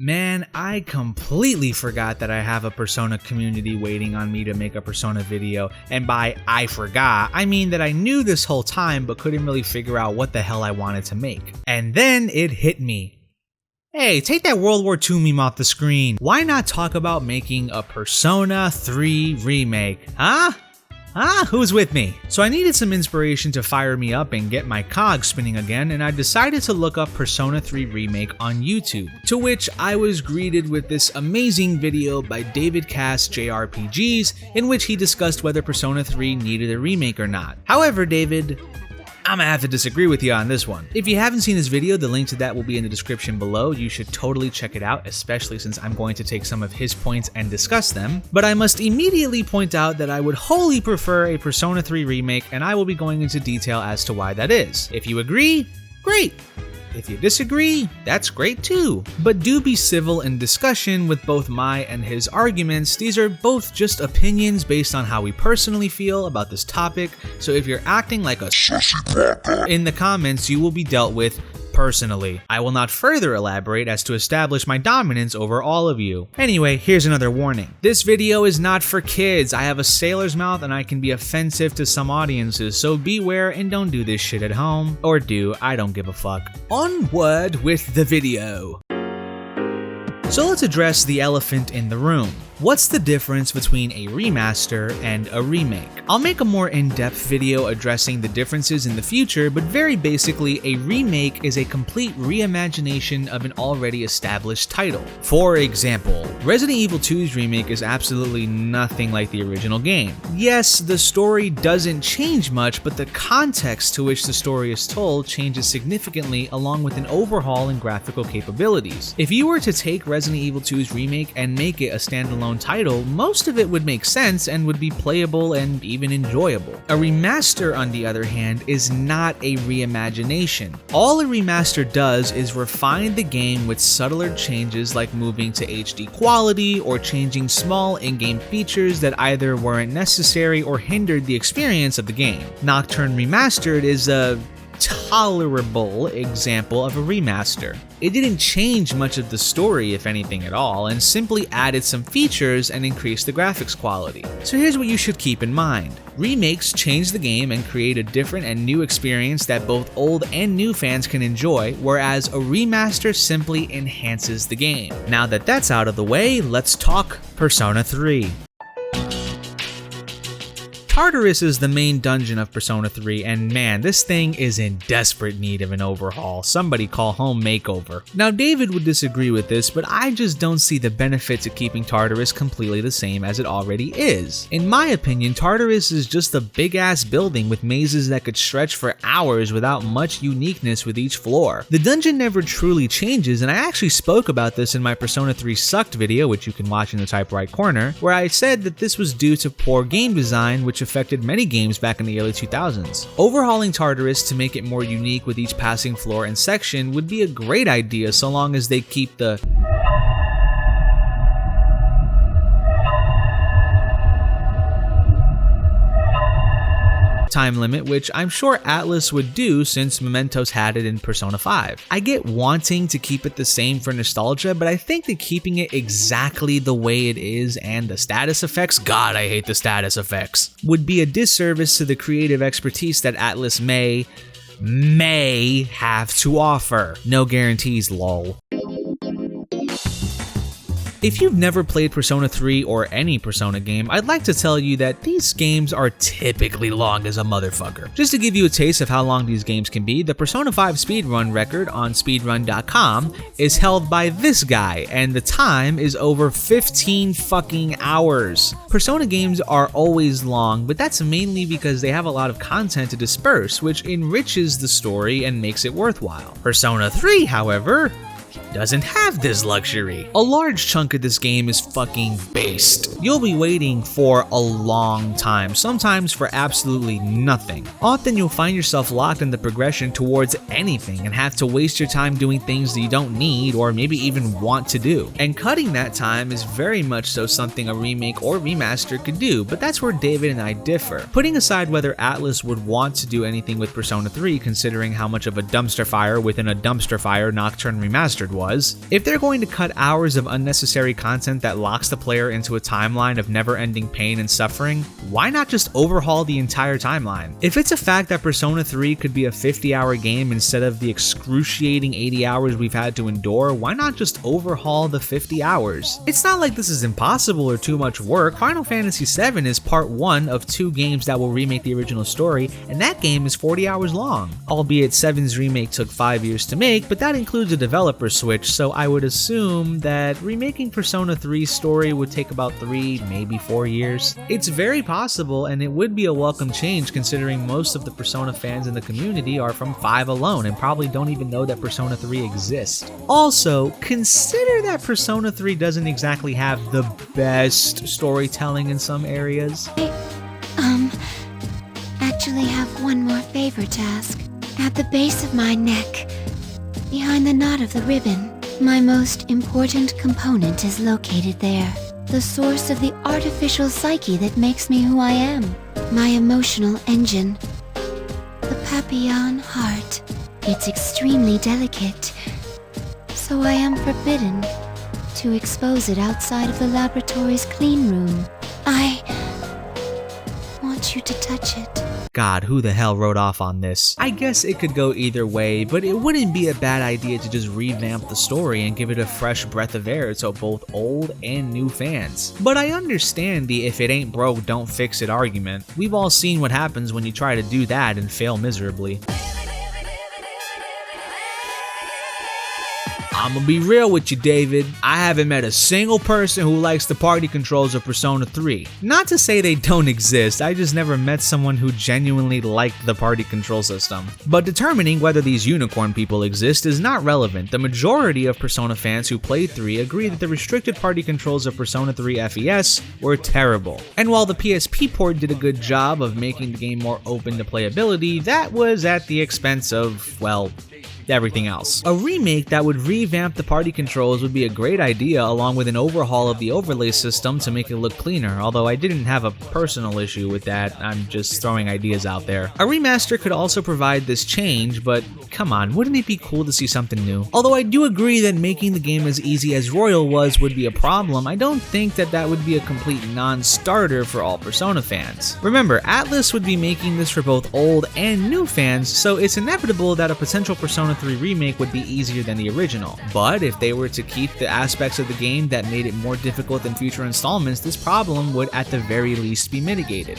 Man, I completely forgot that I have a Persona community waiting on me to make a Persona video, and by I forgot, I mean that I knew this whole time but couldn't really figure out what the hell I wanted to make. And then it hit me. Hey, take that World War II meme off the screen. Why not talk about making a Persona 3 remake, huh? Who's with me? So I needed some inspiration to fire me up and get my cogs spinning again, and I decided to look up Persona 3 Remake on YouTube, to which I was greeted with this amazing video by David Cast JRPGs, in which he discussed whether Persona 3 needed a remake or not. However, David, I'm gonna have to disagree with you on this one. If you haven't seen this video, the link to that will be in the description below. You should totally check it out, especially since I'm going to take some of his points and discuss them. But I must immediately point out that I would wholly prefer a Persona 3 remake, and I will be going into detail as to why that is. If you agree, great. If you disagree, that's great too. But do be civil in discussion with both my and his arguments. These are both just opinions based on how we personally feel about this topic, so if you're acting like a sussy in the comments, you will be dealt with personally. I will not further elaborate as to establish my dominance over all of you. Anyway, here's another warning. This video is not for kids. I have a sailor's mouth and I can be offensive to some audiences, so beware and don't do this shit at home. Or do, I don't give a fuck. Onward with the video. So let's address the elephant in the room. What's the difference between a remaster and a remake? I'll make a more in-depth video addressing the differences in the future, but very basically, a remake is a complete reimagination of an already established title. For example, Resident Evil 2's remake is absolutely nothing like the original game. Yes, the story doesn't change much, but the context to which the story is told changes significantly, along with an overhaul in graphical capabilities. If you were to take Resident Evil 2's remake and make it a standalone title, most of it would make sense and would be playable and even enjoyable. A remaster, on the other hand, is not a reimagination. All a remaster does is refine the game with subtler changes like moving to HD quality or changing small in-game features that either weren't necessary or hindered the experience of the game. Nocturne Remastered is a tolerable example of a remaster. It didn't change much of the story, if anything at all, and simply added some features and increased the graphics quality. So here's what you should keep in mind. Remakes change the game and create a different and new experience that both old and new fans can enjoy, whereas a remaster simply enhances the game. Now that that's out of the way, let's talk Persona 3. Tartarus is the main dungeon of Persona 3, and man, this thing is in desperate need of an overhaul. Somebody call home makeover. Now, David would disagree with this, but I just don't see the benefit to keeping Tartarus completely the same as it already is. In my opinion, Tartarus is just a big-ass building with mazes that could stretch for hours without much uniqueness with each floor. The dungeon never truly changes, and I actually spoke about this in my Persona 3 Sucked video, which you can watch in the top right corner, where I said that this was due to poor game design, which affected many games back in the early 2000s. Overhauling Tartarus to make it more unique with each passing floor and section would be a great idea so long as they keep the time limit, which I'm sure Atlus would do since Mementos had it in Persona 5. I get wanting to keep it the same for nostalgia, but I think that keeping it exactly the way it is and the status effects, God, I hate the status effects, would be a disservice to the creative expertise that Atlus may have to offer. No guarantees, lol. If you've never played Persona 3 or any Persona game, I'd like to tell you that these games are typically long as a motherfucker. Just to give you a taste of how long these games can be, the Persona 5 speedrun record on speedrun.com is held by this guy, and the time is over 15 fucking hours. Persona games are always long, but that's mainly because they have a lot of content to disperse, which enriches the story and makes it worthwhile. Persona 3, however, doesn't have this luxury. A large chunk of this game is fucking based. You'll be waiting for a long time, sometimes for absolutely nothing. Often you'll find yourself locked in the progression towards anything and have to waste your time doing things that you don't need or maybe even want to do. And cutting that time is very much so something a remake or remaster could do, but that's where David and I differ. Putting aside whether Atlus would want to do anything with Persona 3, considering how much of a dumpster fire within a dumpster fire Nocturne Remastered was. If they're going to cut hours of unnecessary content that locks the player into a timeline of never-ending pain and suffering, why not just overhaul the entire timeline? If it's a fact that Persona 3 could be a 50-hour game instead of the excruciating 80 hours we've had to endure, why not just overhaul the 50 hours? It's not like this is impossible or too much work. Final Fantasy VII is part 1 of 2 games that will remake the original story, and that game is 40 hours long. Albeit 7's remake took 5 years to make, but that includes a developer switch, so I would assume that remaking Persona 3's story would take about 3, maybe 4 years. It's very possible, and it would be a welcome change considering most of the Persona fans in the community are from 5 alone and probably don't even know that Persona 3 exists. Also, consider that Persona 3 doesn't exactly have the best storytelling in some areas. I actually have one more favor to ask. At the base of my neck, behind the knot of the ribbon, my most important component is located there. The source of the artificial psyche that makes me who I am. My emotional engine. The Papillon heart. It's extremely delicate, so I am forbidden to expose it outside of the laboratory's clean room. I want you to touch it. God, who the hell wrote off on this? I guess it could go either way, but it wouldn't be a bad idea to just revamp the story and give it a fresh breath of air to both old and new fans. But I understand the if it ain't broke, don't fix it argument. We've all seen what happens when you try to do that and fail miserably. I'ma be real with you, David. I haven't met a single person who likes the party controls of Persona 3. Not to say they don't exist, I just never met someone who genuinely liked the party control system. But determining whether these unicorn people exist is not relevant. The majority of Persona fans who played 3 agree that the restricted party controls of Persona 3 FES were terrible. And while the PSP port did a good job of making the game more open to playability, that was at the expense of, well, everything else. A remake that would revamp the party controls would be a great idea, along with an overhaul of the overlay system to make it look cleaner, although I didn't have a personal issue with that, I'm just throwing ideas out there. A remaster could also provide this change, but come on, wouldn't it be cool to see something new? Although I do agree that making the game as easy as Royal was would be a problem, I don't think that that would be a complete non-starter for all Persona fans. Remember, Atlus would be making this for both old and new fans, so it's inevitable that a potential Persona 3 remake would be easier than the original. But if they were to keep the aspects of the game that made it more difficult than future installments, this problem would at the very least be mitigated.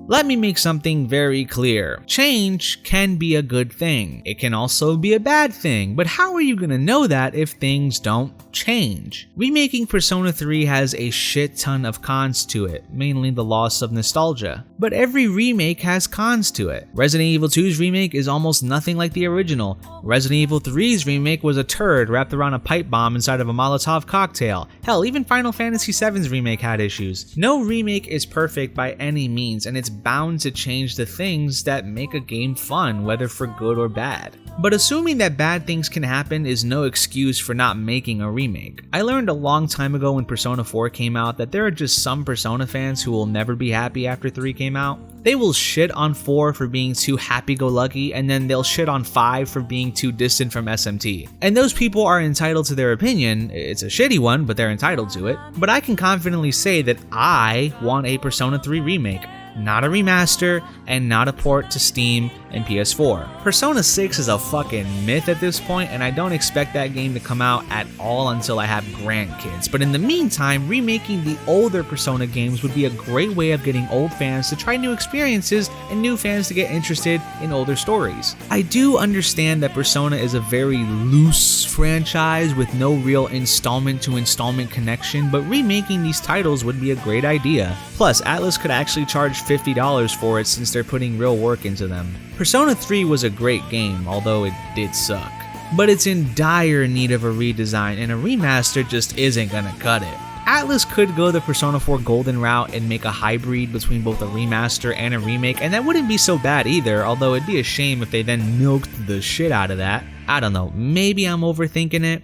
Let me make something very clear. Change can be a good thing. It can also be a bad thing, but how are you gonna know that if things don't change? Remaking Persona 3 has a shit ton of cons to it, mainly the loss of nostalgia. But every remake has cons to it. Resident Evil 2's remake is almost nothing like the original. Resident Evil 3's remake was a turd wrapped around a pipe bomb inside of a Molotov cocktail. Hell, even Final Fantasy VII's remake had issues. No remake is perfect by any means, and it's bound to change the things that make a game fun, whether for good or bad. But assuming that bad things can happen is no excuse for not making a remake. I learned a long time ago when Persona 4 came out that there are just some Persona fans who will never be happy after 3 came out. They will shit on 4 for being too happy-go-lucky, and then they'll shit on 5 for being too distant from SMT. And those people are entitled to their opinion. It's a shitty one, but they're entitled to it. But I can confidently say that I want a Persona 3 remake. Not a remaster, and not a port to Steam and PS4. Persona 6 is a fucking myth at this point, and I don't expect that game to come out at all until I have grandkids. But in the meantime, remaking the older Persona games would be a great way of getting old fans to try new experiences and new fans to get interested in older stories. I do understand that Persona is a very loose franchise with no real installment-to-installment connection, but remaking these titles would be a great idea. Plus, Atlus could actually charge $50 for it since they're putting real work into them. Persona 3 was a great game, although it did suck. But it's in dire need of a redesign, and a remaster just isn't gonna cut it. Atlus could go the Persona 4 Golden route and make a hybrid between both a remaster and a remake, and that wouldn't be so bad either, although it'd be a shame if they then milked the shit out of that. I don't know, maybe I'm overthinking it.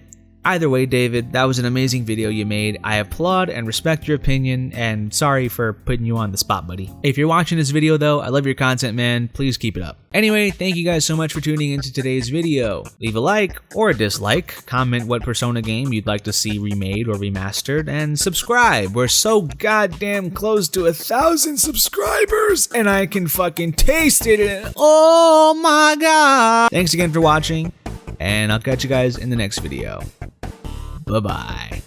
Either way, David, that was an amazing video you made. I applaud and respect your opinion, and sorry for putting you on the spot, buddy. If you're watching this video though, I love your content, man. Please keep it up. Anyway, thank you guys so much for tuning into today's video. Leave a like or a dislike, comment what Persona game you'd like to see remade or remastered, and subscribe. We're so goddamn close to 1,000 subscribers, and I can fucking taste it. Oh my god. Thanks again for watching, and I'll catch you guys in the next video. Bye-bye.